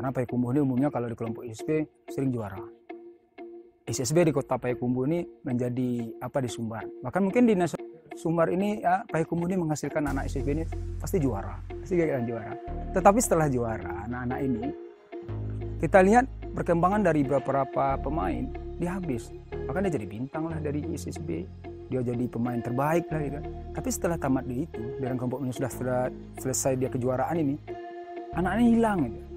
Karena Payakumbuh ini umumnya kalau di kelompok ISSB sering juara. ISSB di kota Payakumbuh ini menjadi di Sumbar. Bahkan mungkin di Sumbar ini Payakumbuh ini menghasilkan anak ISSB ini pasti juara, pasti akan juara. Tetapi setelah juara, anak-anak ini kita lihat perkembangan dari beberapa pemain, dia habis. Bahkan dia jadi bintang lah dari ISSB. Dia jadi pemain terbaik lah gitu. Tapi setelah tamat di itu, dan kelompoknya sudah selesai dia kejuaraan ini, anak-anaknya hilang gitu.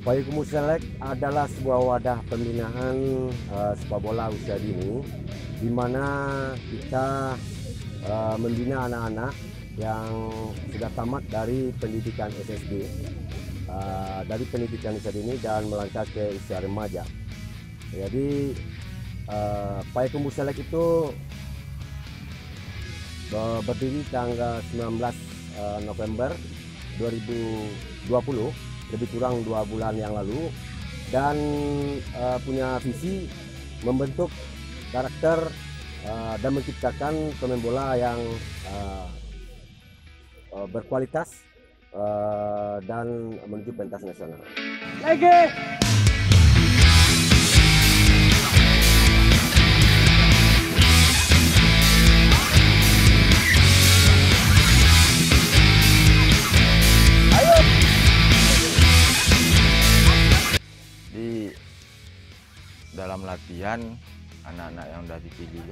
Payakumbuh Select adalah sebuah wadah pembinaan sepak bola usia dini, di mana kita membina anak-anak yang sudah tamat dari pendidikan SSB, dari pendidikan usia dini dan melangkah ke usia remaja. Jadi Payakumbuh Select itu berdiri tanggal 19 November 2020. Lebih kurang 2 bulan yang lalu, dan punya visi membentuk karakter dan menciptakan pemain bola yang berkualitas dan menuju pentas nasional. Dalam latihan, anak-anak yang sudah dipilih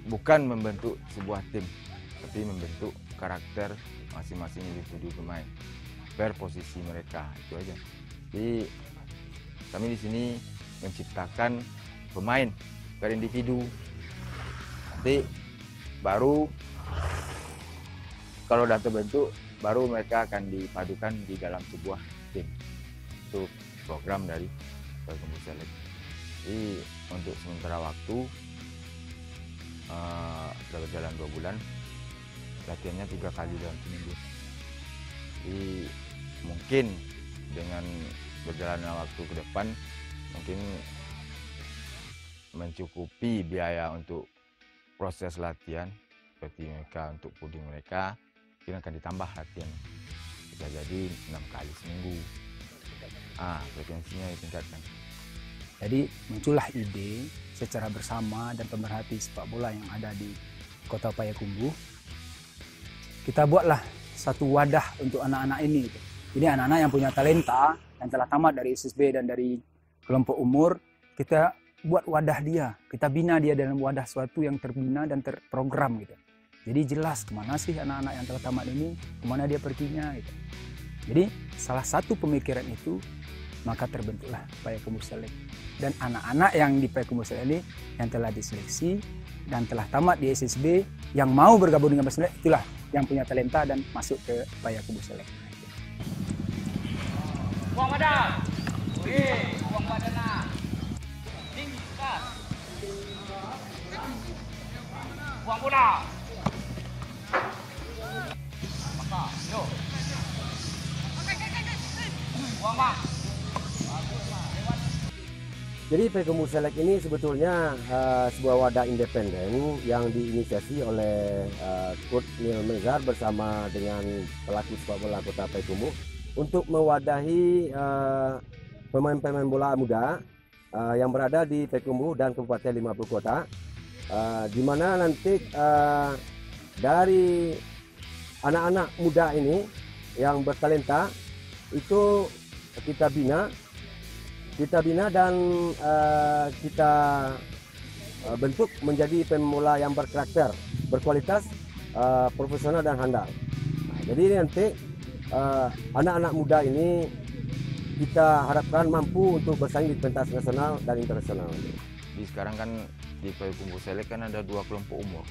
bukan membentuk sebuah tim, tapi membentuk karakter masing-masing individu pemain per posisi mereka, itu aja. Jadi kami di sini menciptakan pemain per individu. Nanti baru kalau sudah terbentuk, baru mereka akan dipadukan di dalam sebuah tim. Itu program dari Payakumbuh Select. Jadi untuk sementara waktu sudah berjalan 2 bulan, latihannya 3 kali dalam seminggu. Jadi mungkin dengan berjalannya waktu ke depan, mungkin mencukupi biaya untuk proses latihan seperti mereka untuk puding mereka, mungkin akan ditambah latihan, bisa jadi 6 kali seminggu. Frekuensinya ditingkatkan. Jadi muncullah ide secara bersama dan pemerhati sepak bola yang ada di kota Payakumbuh. Kita buatlah satu wadah untuk anak-anak ini. Jadi anak-anak yang punya talenta, yang telah tamat dari SSB dan dari kelompok umur, kita buat wadah dia. Kita bina dia dalam wadah suatu yang terbina dan terprogram gitu. Jadi jelas kemana sih anak-anak yang telah tamat ini, kemana dia perginya gitu. Jadi salah satu pemikiran itu, maka terbentuklah Payakumbuh Select. Dan anak-anak yang di Payakumbuh Select ini yang telah diseleksi dan telah tamat di SSB yang mau bergabung dengan Select, itulah yang punya talenta dan masuk ke Payakumbuh Select. Buang badan. Buang badan. Tinggi keras. Buang bola. Maka, yo. Buang mak. Jadi Payakumbuh Select ini sebetulnya sebuah wadah independen yang diinisiasi oleh Coach Neil Mezar bersama dengan pelaku sepak bola kota Payakumbuh untuk mewadahi pemain-pemain bola muda yang berada di Payakumbuh dan Kabupaten 50 Kota, di mana nanti dari anak-anak muda ini yang bertalenta itu kita bina dan kita bentuk menjadi pemula yang berkarakter, berkualitas, profesional dan handal. Nah, jadi nanti anak-anak muda ini kita harapkan mampu untuk bersaing di pentas nasional dan internasional. Di sekarang kan di Payakumbuh Select kan ada 2 kelompok umur,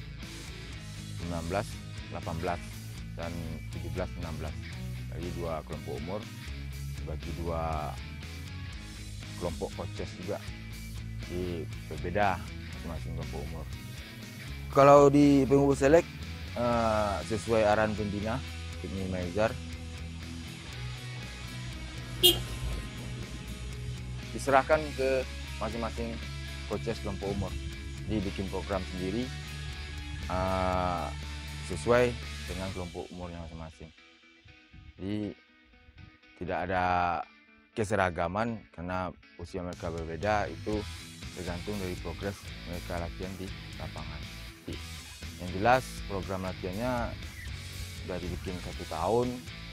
19, 18 dan 17, 16. Jadi 2 kelompok umur bagi 2 kelompok coaches juga, berbeda masing-masing kelompok umur. Kalau di Payakumbuh Select sesuai arahan pembina tim manajer diserahkan ke masing-masing coaches kelompok umur, dibikin program sendiri sesuai dengan kelompok umurnya masing-masing. Jadi tidak ada keseragaman karena usia mereka berbeda, itu tergantung dari progres mereka latihan di lapangan. Yang jelas program latihannya sudah dibikin 1 tahun,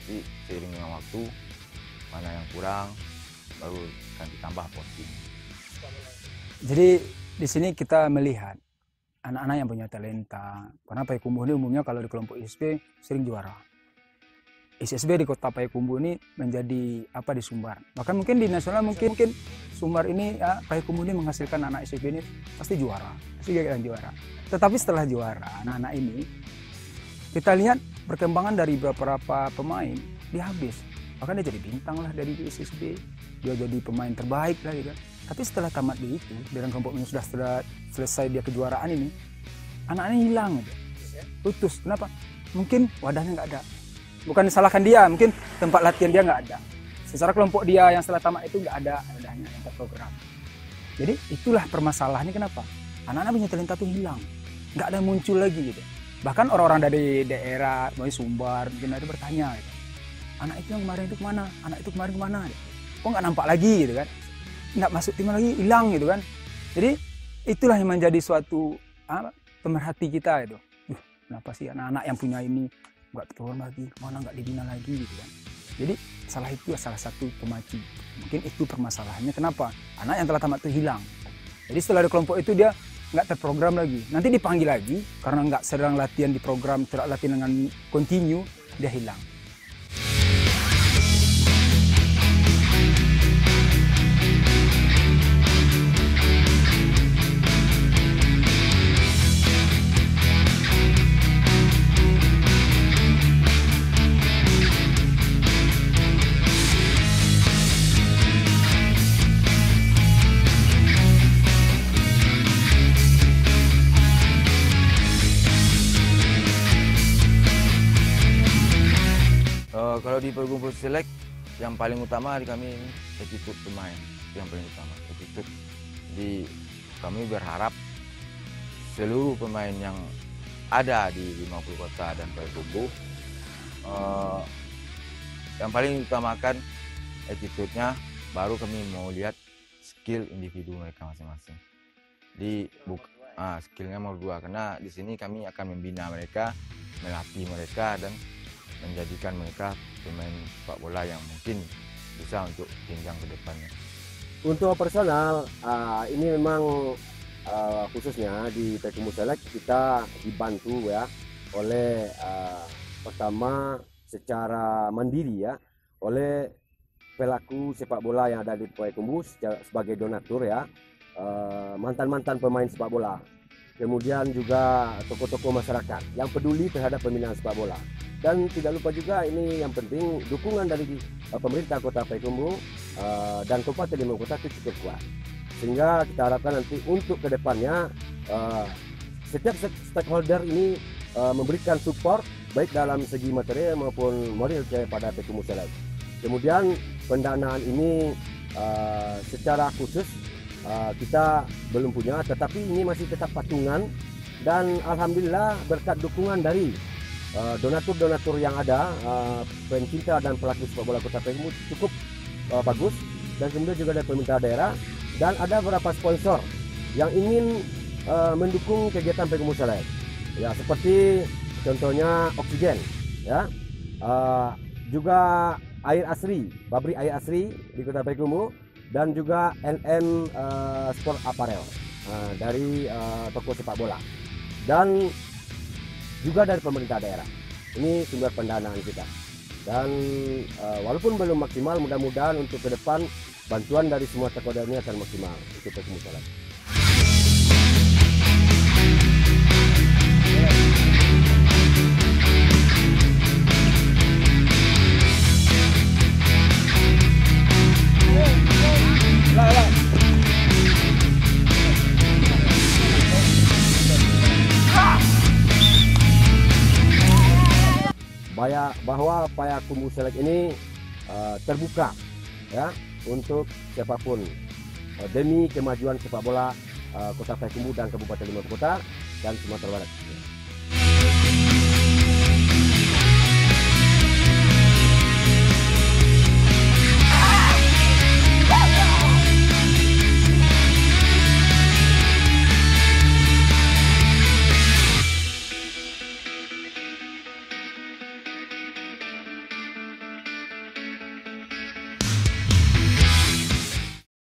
jadi seiring dengan waktu mana yang kurang baru akan ditambah posting. Jadi di sini kita melihat anak-anak yang punya talenta. Karena Payakumbuh ini umumnya kalau di kelompok ISSB sering juara. ISSB di kota Payakumbuh ini menjadi apa di Sumbar. Bahkan mungkin di nasional mungkin Sumbar ini ya, Payakumbuh ini menghasilkan anak ISSB ini pasti juara. Pasti akan juara. Tetapi setelah juara anak-anak ini kita lihat perkembangan dari beberapa pemain dia habis. Bahkan dia jadi bintang lah dari ISSB. Dia jadi pemain terbaik lah gitu. Tapi setelah tamat di itu, dengan kelompok ini sudah selesai dia kejuaraan ini, anak-anaknya hilang gitu. Putus. Kenapa? Mungkin wadahnya nggak ada. Bukan disalahkan dia, mungkin tempat latihan dia nggak ada. Secara kelompok dia yang setelah tamat itu nggak ada wadahnya, tempat program. Jadi itulah permasalahannya kenapa? Anak-anak punya talenta tuh hilang. Nggak ada muncul lagi gitu. Bahkan orang-orang dari daerah, mulai Sumbar, mungkin ada bertanya gitu. Anak itu yang kemarin itu kemana? Anak itu kemarin kemana? Kok nggak nampak lagi gitu kan? Nggak masuk tim lagi, hilang gitu kan? Jadi itulah yang menjadi suatu pemerhati kita itu. Kenapa sih anak-anak yang punya ini nggak turun lagi, mana nggak dibina lagi gitu kan? Jadi salah satu pemacu. Mungkin itu permasalahannya kenapa anak yang telah tamat itu hilang. Jadi setelah di kelompok itu dia nggak terprogram lagi. Nanti dipanggil lagi karena nggak sedang latihan di program, tidak latihan dengan continue, dia hilang. Kalau di Payakumbuh Select yang paling utama di kami ini attitude pemain, yang paling utama attitude. Jadi kami berharap seluruh pemain yang ada di 50 kota dan Payakumbuh yang paling utamakan attitude-nya, baru kami mau lihat skill individu mereka masing-masing. Di skillnya nomor 2, karena di sini kami akan membina mereka, melatih mereka dan menjadikan mereka pemain sepak bola yang mungkin bisa untuk jenjang ke depannya. Untuk personal, ini memang khususnya di Payakumbuh Select kita dibantu ya oleh pertama secara mandiri ya oleh pelaku sepak bola yang ada di Payakumbuh sebagai donatur ya, mantan-mantan pemain sepak bola. Kemudian juga tokoh-tokoh masyarakat yang peduli terhadap pembinaan sepak bola. Dan tidak lupa juga ini yang penting dukungan dari pemerintah Kota Payakumbuh dan Kabupaten 50 Kota itu cukup kuat. Sehingga kita harapkan nanti untuk kedepannya setiap stakeholder ini memberikan support baik dalam segi material maupun moral kepada Payakumbuh Select. Kemudian pendanaan ini secara khusus kita belum punya, tetapi ini masih tetap patungan dan alhamdulillah berkat dukungan dari donatur-donatur yang ada, pencinta dan pelaku sepak bola Kota Payakumbuh cukup bagus, dan kemudian juga ada pemerintah daerah dan ada beberapa sponsor yang ingin mendukung kegiatan Payakumbuh Select. Ya, seperti contohnya oksigen, ya, juga air asri, pabrik air asri di Kota Payakumbuh, dan juga NM Sport Apparel dari toko sepak bola, dan juga dari pemerintah daerah. Ini sumber pendanaan kita, dan walaupun belum maksimal, mudah-mudahan untuk ke depan bantuan dari semua stakeholder ini akan maksimal untuk Payakumbuh Select. bahwa Payakumbuh Select ini terbuka ya untuk siapapun demi kemajuan sepak bola Kota Payakumbuh dan Kabupaten Lima Kota dan Sumatera Barat.